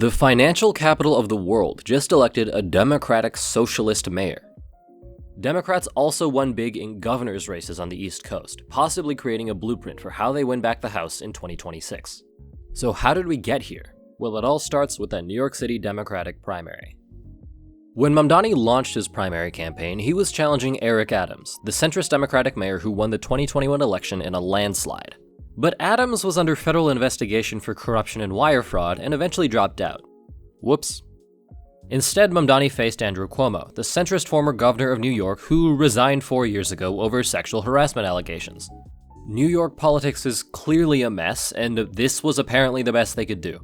The financial capital of the world just elected a Democratic socialist mayor. Democrats also won big in governor's races on the East Coast, possibly creating a blueprint for how they win back the House in 2026. So how did we get here? Well, it all starts with that New York City Democratic primary. When Mamdani launched his primary campaign, he was challenging Eric Adams, the centrist Democratic mayor who won the 2021 election in a landslide. But Adams was under federal investigation for corruption and wire fraud and eventually dropped out. Whoops. Instead, Mamdani faced Andrew Cuomo, the centrist former governor of New York who resigned 4 years ago over sexual harassment allegations. New York politics is clearly a mess, and this was apparently the best they could do.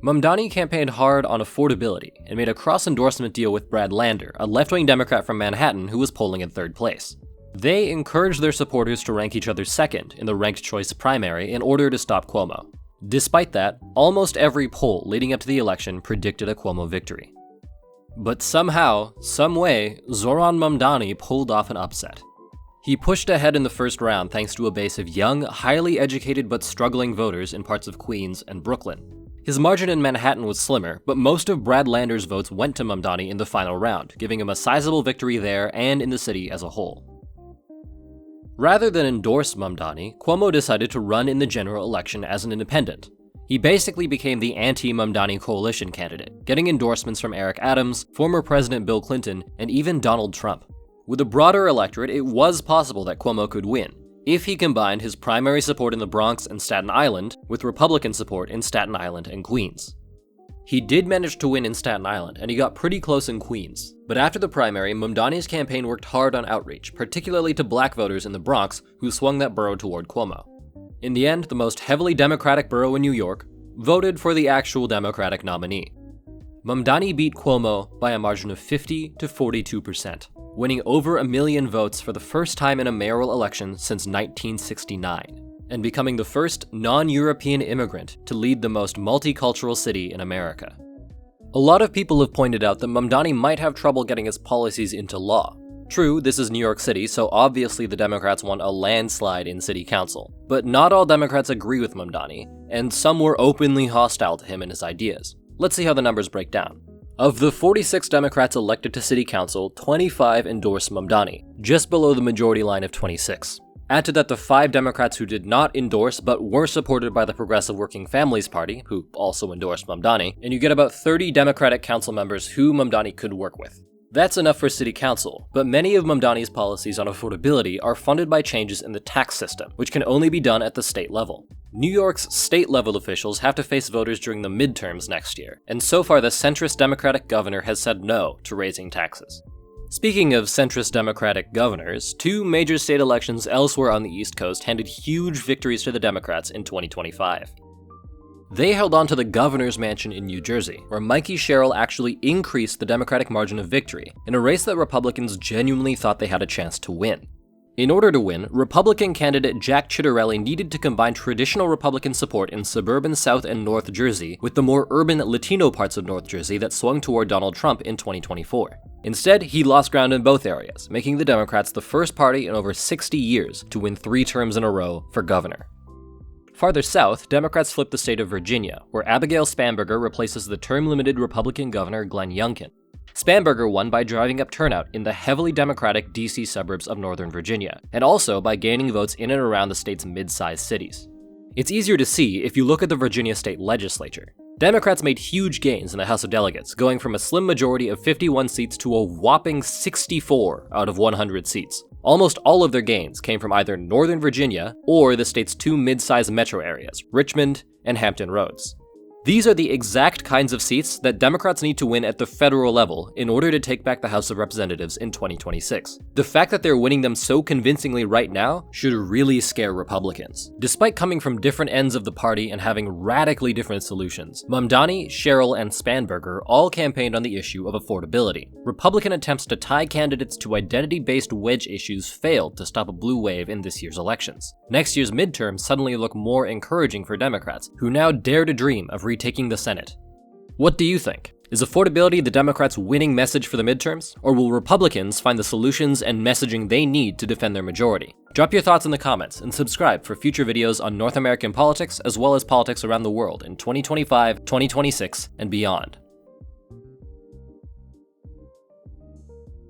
Mamdani campaigned hard on affordability and made a cross-endorsement deal with Brad Lander, a left-wing Democrat from Manhattan who was polling in third place. They encouraged their supporters to rank each other second in the ranked choice primary in order to stop Cuomo. Despite that, almost every poll leading up to the election predicted a Cuomo victory. But somehow, someway, Zohran Mamdani pulled off an upset. He pushed ahead in the first round thanks to a base of young, highly educated but struggling voters in parts of Queens and Brooklyn. His margin in Manhattan was slimmer, but most of Brad Lander's votes went to Mamdani in the final round, giving him a sizable victory there and in the city as a whole. Rather than endorse Mamdani, Cuomo decided to run in the general election as an independent. He basically became the anti-Mamdani coalition candidate, getting endorsements from Eric Adams, former President Bill Clinton, and even Donald Trump. With a broader electorate, it was possible that Cuomo could win, if he combined his primary support in the Bronx and Staten Island with Republican support in Staten Island and Queens. He did manage to win in Staten Island, and he got pretty close in Queens. But after the primary, Mamdani's campaign worked hard on outreach, particularly to black voters in the Bronx who swung that borough toward Cuomo. In the end, the most heavily Democratic borough in New York voted for the actual Democratic nominee. Mamdani beat Cuomo by a margin of 50 to 42%, winning over 1 million votes for the first time in a mayoral election since 1969, and becoming the first non-European immigrant to lead the most multicultural city in America. A lot of people have pointed out that Mamdani might have trouble getting his policies into law. True, this is New York City, so obviously the Democrats want a landslide in city council, but not all Democrats agree with Mamdani, and some were openly hostile to him and his ideas. Let's see how the numbers break down. Of the 46 Democrats elected to city council, 25 endorsed Mamdani, just below the majority line of 26. Add to that the 5 Democrats who did not endorse but were supported by the Progressive Working Families Party, who also endorsed Mamdani, and you get about 30 Democratic council members who Mamdani could work with. That's enough for city council, but many of Mamdani's policies on affordability are funded by changes in the tax system, which can only be done at the state level. New York's state-level officials have to face voters during the midterms next year, and so far the centrist Democratic governor has said no to raising taxes. Speaking of centrist Democratic governors, 2 major state elections elsewhere on the East Coast handed huge victories to the Democrats in 2025. They held on to the governor's mansion in New Jersey, where Mikey Sherrill actually increased the Democratic margin of victory in a race that Republicans genuinely thought they had a chance to win. In order to win, Republican candidate Jack Ciattarelli needed to combine traditional Republican support in suburban South and North Jersey with the more urban Latino parts of North Jersey that swung toward Donald Trump in 2024. Instead, he lost ground in both areas, making the Democrats the first party in over 60 years to win 3 terms in a row for governor. Farther south, Democrats flipped the state of Virginia, where Abigail Spanberger replaces the term-limited Republican governor Glenn Youngkin. Spanberger won by driving up turnout in the heavily Democratic DC suburbs of Northern Virginia, and also by gaining votes in and around the state's mid-sized cities. It's easier to see if you look at the Virginia state legislature. Democrats made huge gains in the House of Delegates, going from a slim majority of 51 seats to a whopping 64 out of 100 seats. Almost all of their gains came from either Northern Virginia or the state's 2 mid-sized metro areas, Richmond and Hampton Roads. These are the exact kinds of seats that Democrats need to win at the federal level in order to take back the House of Representatives in 2026. The fact that they're winning them so convincingly right now should really scare Republicans. Despite coming from different ends of the party and having radically different solutions, Mamdani, Sherrill, and Spanberger all campaigned on the issue of affordability. Republican attempts to tie candidates to identity-based wedge issues failed to stop a blue wave in this year's elections. Next year's midterms suddenly look more encouraging for Democrats, who now dare to dream of retaking the Senate. What do you think? Is affordability the Democrats' winning message for the midterms? Or will Republicans find the solutions and messaging they need to defend their majority? Drop your thoughts in the comments and subscribe for future videos on North American politics as well as politics around the world in 2025, 2026, and beyond.